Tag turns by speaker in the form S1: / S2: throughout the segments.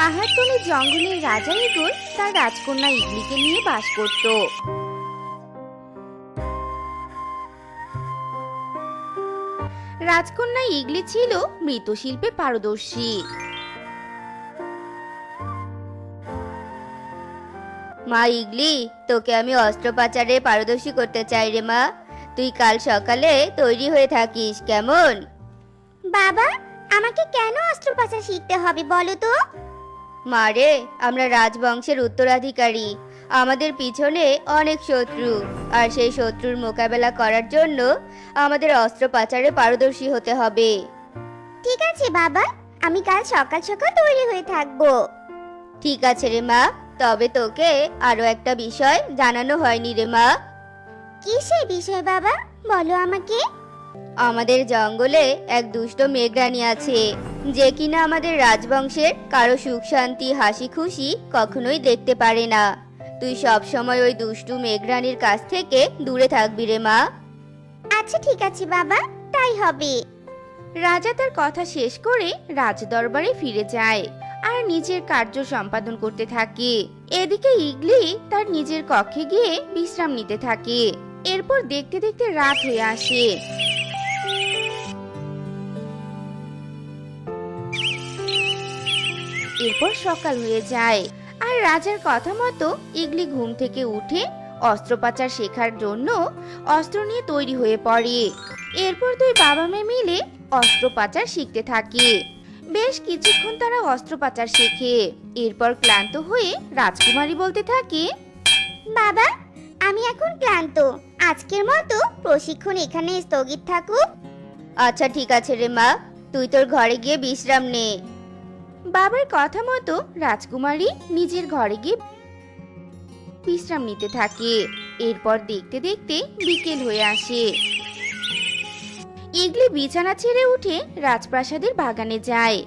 S1: পাহাড়তলি জঙ্গলের রাজা ইগল তার রাজকন্যা ইগলিকে নিয়ে বাস করত। রাজকন্যা ইগলি ছিল মৃৎশিল্পে পারদর্শী। মা ইগলি, তোকে আমি অস্ত্রোপচারে পারদর্শী করতে চাই রে মা। তুই কাল সকালে তৈরি হয়ে থাকিস কেমন?
S2: বাবা, আমাকে কেন অস্ত্রোপচার শিখতে হবে বলো তো?
S1: মারে, আমরা রাজবংশের উত্তরাধিকারী। আমাদের পিছনে অনেক শত্রু, আর সেই শত্রুর মোকাবেলা করার জন্য আমাদের অস্ত্রোপচারে পারদর্শী হতে হবে।
S2: ঠিক আছে বাবা, আমি কাল সকাল সকাল তৈরি হয়ে থাকবো।
S1: ঠিক আছে রে মা, তবে তোকে আরো একটা বিষয় জানানো হয়নি রে মা।
S2: কি সেই বিষয় বাবা, বলো আমাকে।
S1: আমাদের জঙ্গলে এক দুষ্ট মেঘরানী আছে, যে কিনা আমাদের রাজবংশের কারো সুখ শান্তি হাসি খুশি কখনোই দেখতে পারে না। তুই সব সময় ওই দুষ্টু মেঘরানীর কাছ থেকে দূরে থাকবি রে মা।
S2: আচ্ছা ঠিক আছে বাবা, তাই হবে।
S1: রাজা তার কথা শেষ করে রাজদরবারে ফিরে যায় আর নিজের কার্য সম্পাদন করতে থাকে। এদিকে ইগলি তার নিজের কক্ষে গিয়ে বিশ্রাম নিতে থাকে। এরপর দেখতে দেখতে রাত হয়ে আসে। এরপর সকাল হয়ে যায় আর রাজার কথা মতো ইগলি ঘুম থেকে উঠে অস্ত্রোপচার শেখার জন্য অস্ত্র নিয়ে তৈরি হয়ে পড়ে। এরপর দুই বাবা মেয়ে মিলে অস্ত্রোপচার শিখতে থাকে। বেশ কিছুক্ষণ তারা অস্ত্রোপচার শেখে। এরপর ক্লান্ত হয়ে রাজকুমারী বলতে থাকে,
S2: বাবা, আমি এখন ক্লান্ত। আজকের মতো প্রশিক্ষণ এখানে স্থগিত থাকুক।
S1: আচ্ছা ঠিক আছে রে মা, তুই তোর ঘরে গিয়ে বিশ্রাম নে। বাবার কথা মতো রাজকুমারী নিজের ঘরে গিয়ে বিশ্রাম নিতে থাকে। এরপর দেখতে দেখতে বিকেল হয়ে আসে। ইগলি বিছানা ছেড়ে উঠে রাজপ্রাসাদের বাগানে যায়।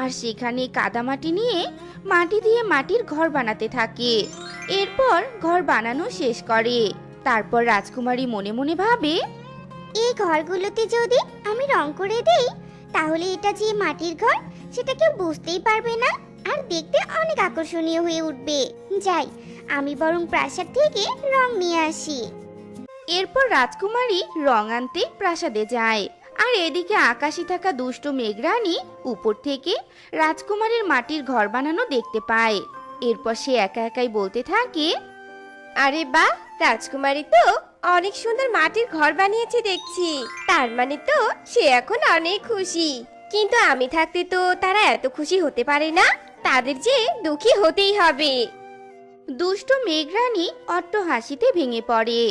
S1: আর সেখানে কাদামাটি নিয়ে মাটি দিয়ে মাটির ঘর বানাতে থাকে। এরপর ঘর বানানো শেষ করে। তারপর রাজকুমারী মনে মনে ভাবে,
S2: এই ঘরগুলোতে যদি আমি রং করে দেই, তাহলে এটা যে মাটির ঘর সেটা কেউ বুঝতেই পারবে না, আর দেখতে অনেক আকর্ষণীয় হয়ে উঠবে। যাই, আমি বরং প্রাসাদ থেকে রং নিয়ে আসি।
S1: এরপর রাজকুমারী রং আনতে প্রাসাদে যায়। আর এদিকে আকাশে থাকা দুষ্ট মেঘরানী উপর থেকে রাজকুমারীর মাটির ঘর বানানো দেখতে পায়। এরপর সে একা একাই বলতে থাকে,
S3: আরে বাহ, রাজকুমারী তো অনেক সুন্দর মাটির ঘর বানিয়েছে দেখছি। তার মানে তো সে এখন অনেক খুশি। কিন্তু আমি থাকতে তো তারা এত খুশি হতে পারে না, তাদের যে দুঃখী হতেই হবে।
S1: দুষ্ট মেঘরানী অট্টহাসিতে ভেঙে পড়ে।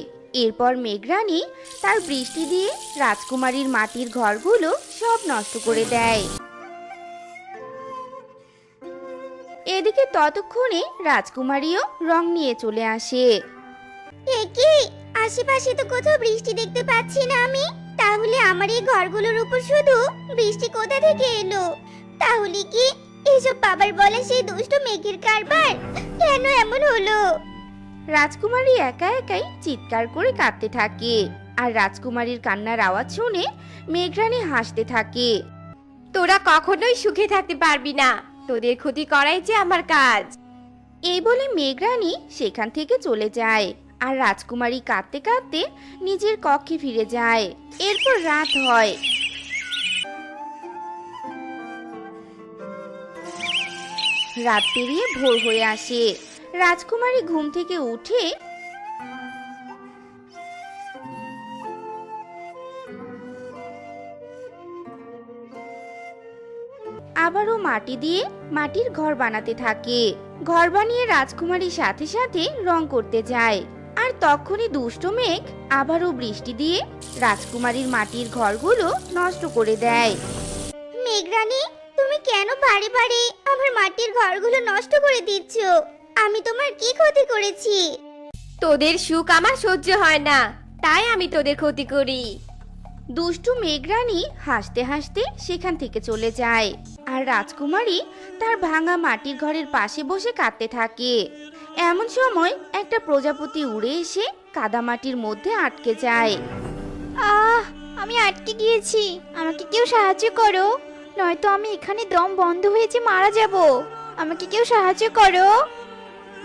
S1: এরপর মেঘরানী তার বৃষ্টি দিয়ে রাজকুমারীর মাটির ঘরগুলো সব নষ্ট করে দেয়। এদিকে ততক্ষণে রাজকুমারীও রং নিয়ে চলে আসে।
S2: এ কি, আশেপাশে তো কোথাও বৃষ্টি দেখতে পাচ্ছি না আমি। তাহলে আমার এই ঘরগুলোর উপর শুধু বৃষ্টি কোথা থেকে এলো? তাহলে কি এসব বাবার বলে সেই দুষ্ট মেঘের কারবার? কেন এমন হলো?
S1: রাজকুমারী একা একাই চিৎকার করে কাঁদতে থাকে। আর রাজকুমারীর কান্নার আওয়াজ শুনে মেঘরানী হাসতে থাকে।
S3: তোরা কখনোই সুখে থাকতে পারবি না, তোদের ক্ষতি করাই যে আমার কাজ।
S1: এই বলে মেঘরানী সেখান থেকে চলে যায়। আর রাজকুমারী কাঁদতে কাঁদতে নিজের কক্ষে ফিরে যায়। এরপর রাত হয়। রাত পেরিয়ে ভোর হয়ে আসে। রাজকুমারী ঘুম থেকে উঠে আবারও মাটি দিয়ে মাটির ঘর বানাতে থাকে। ঘর বানিয়ে রাজকুমারীর সাথে সাথে রং করতে যায়। আর তখনই দুষ্ট মেঘ আবারও বৃষ্টি দিয়ে রাজকুমারীর মাটির ঘরগুলো নষ্ট করে দেয়।
S2: মেঘরানী, তুমি কেন বারে বারে আমার মাটির ঘরগুলো নষ্ট করে দিচ্ছ? আমি তোমার কি ক্ষতি করেছি?
S3: তোদের সুখ আমার সহ্য হয় না, তাই আমি তোদের ক্ষতি করি।
S1: দুষ্টু মেঘরানী হাসতে হাসতে সেখান থেকে চলে যায়। আর রাজকুমারী তার ভাঙা মাটির ঘরের পাশে বসে কাঁদতে থাকে। এমন সময় একটা প্রজাপতি উড়ে এসে কাদামাটির মধ্যে আটকে যায়।
S2: আহ,
S1: আমি আটকে গিয়েছি, আমাকে কেউ সাহায্য করো, নয়তো আমি এখানে দম বন্ধ হয়েছে মারা যাব। আমাকে কেউ সাহায্য করো।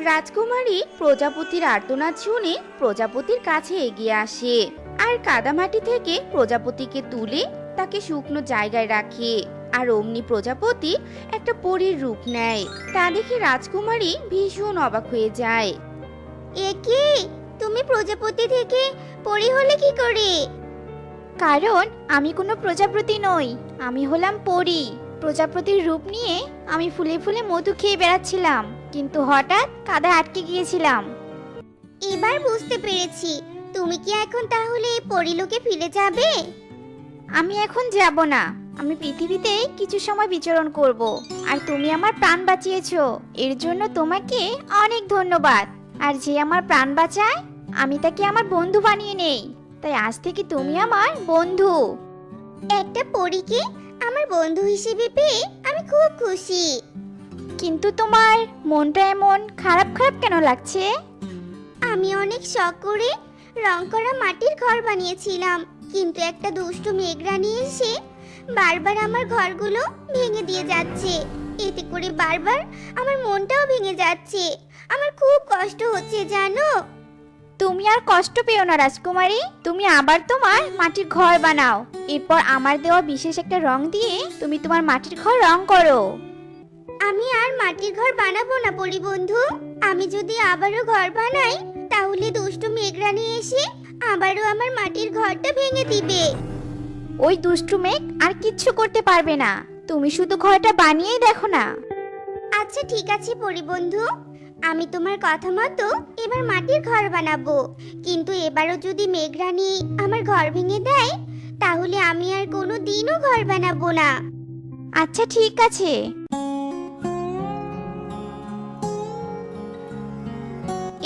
S1: রাজকুমারী প্রজাপতির আর্তনাদ শুনে প্রজাপতির কাছে এগিয়ে আসে আর কাদামাটি থেকে প্রজাপতিকে তুলে তাকে শুকনো জায়গায় রাখে। আর অমনি প্রজাপতি একটা পরীর রূপ নেয়। তা দেখে রাজকুমারী ভীষণ অবাক হয়ে যায়।
S2: এ কি, তুমি প্রজাপতি থেকে পরি হলে কি করে?
S1: কারণ আমি কোনো প্রজাপতি নই, আমি হলাম পরী। প্রজাপতির রূপ নিয়ে আমি ফুলে ফুলে মধু খেয়ে বেড়াচ্ছিলাম, কিন্তু হঠাৎ কাদায় আটকে গিয়েছিলাম।
S2: এবার বুঝতে পেরেছি, তুমি কি এখন তাহলে পরিলোকে ফিরে যাবে?
S1: আমি এখন যাব না, আমি পৃথিবীতে কিছু সময় বিচরণ করব। আর তুমি আমার প্রাণ বাঁচিয়েছো, এর জন্য তোমাকে অনেক ধন্যবাদ। আর যে আমার প্রাণ বাঁচায় আমি তাকে আমার বন্ধু বানিয়ে নেই, তাই আজ থেকে তুমি আমার বন্ধু।
S2: একটা পরীকে আমার বন্ধু হিসেবে পেয়ে আমি খুব খুশি।
S1: কিন্তু তোমার মনটা এমন খারাপ খারাপ কেন লাগছে?
S2: আমি অনেক শখ করে রং করা মাটির ঘর বানিয়েছিলাম, কিন্তু একটা দুষ্টু মেঘরানি এসে বারবার আমার ঘরগুলো ভেঙে দিয়ে যাচ্ছে। এতে করে বারবার আমার মনটাও ভেঙে যাচ্ছে। আমার খুব কষ্ট হচ্ছে জানো।
S1: তুমি আর কষ্ট পেও না রাজকুমারী, তুমি আবার তোমার মাটির ঘর বানাও। এরপর আমার দেওয়া বিশেষ একটা রং দিয়ে তুমি তোমার মাটির ঘর রং করো।
S2: আমি আর মাটির ঘর বানাবো না পরি বন্ধু। আমি যদি আবারও ঘর বানাই তাহলে দুষ্টু মেঘরানি এসে আবারও আমার মাটির ঘরটা ভেঙে দিবে।
S1: ওই দুষ্টু মেঘ আর কিচ্ছু করতে পারবে না, তুমি শুধু ঘরটা বানিয়েই দেখো না।
S2: আচ্ছা ঠিক আছে পরি বন্ধু, আমি তোমার কথা মতো এবার মাটির ঘর বানাবো। কিন্তু এবারও যদি মেঘরানি আমার ঘর ভেঙে দেয় তাহলে আমি আর কোনো দিনও ঘর বানাবো না।
S1: আচ্ছা ঠিক আছে।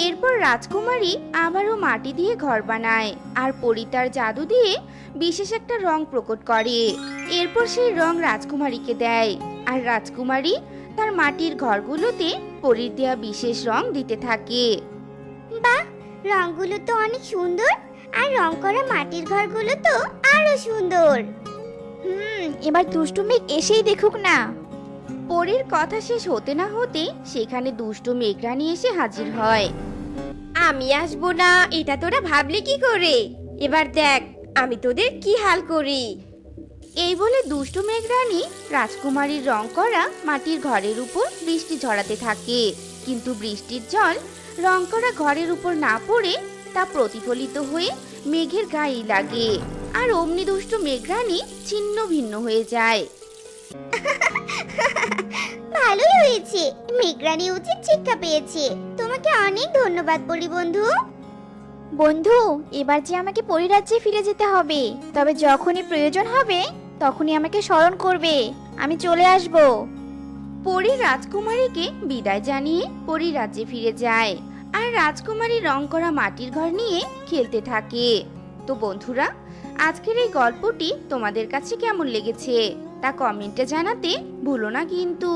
S1: এরপর রাজকুমারী আবারও মাটি দিয়ে ঘর বানায় আর পরী তার জাদু দিয়ে বিশেষ একটা রং প্রকট করে। এরপর সেই রং রাজকুমারীকে দেয় আর রাজকুমারী তার মাটির ঘরগুলোতে পরীর দেয়া বিশেষ রং দিতে থাকে।
S2: বাহ, রংগুলো তো অনেক সুন্দর, আর রং করা মাটির ঘরগুলো তো আরো সুন্দর।
S1: এবার দুষ্টু মেঘ এসেই দেখুক না। পরীর কথা শেষ হতে না হতে সেখানে দুষ্টু মেঘরানী এসে হাজির হয়।
S3: আমি আসবো না এটা তোরা ভাবলি কি করে? এবার দেখ আমি তোদের কি হাল করি।
S1: এই বলে দুষ্টু মেঘরানী রাজকুমারীর রং করা মাটির ঘরের উপর বৃষ্টি ঝরাতে থাকে। কিন্তু বৃষ্টির জল রং করা ঘরের উপর না পড়ে তা প্রতিফলিত হয়ে মেঘের গায়ে লাগে। আর অমনি দুষ্টু মেঘরানী ছিন্ন ভিন্ন হয়ে যায়।
S2: ভালোই হয়েছে, মেঘরানি উচিত শিক্ষা পেয়েছে। তোমাকে অনেক ধন্যবাদ পরি বন্ধু।
S1: বন্ধু, এবার যে আমাকে পরিরাজ্যে ফিরে যেতে হবে, তবে যখনই প্রয়োজন হবে তখনই আমাকে স্মরণ করবে, আমি চলে আসব। পরী রাজকুমারীকে বিদায় জানিয়ে পরিরাজ্যে ফিরে যায় আর রাজকুমারী রং করা মাটির ঘর নিয়ে খেলতে থাকে। তো বন্ধুরা, আজকের এই গল্পটি তোমাদের কাছে কেমন লেগেছে তা কমেন্টে জানাতে ভুলো না কিন্তু।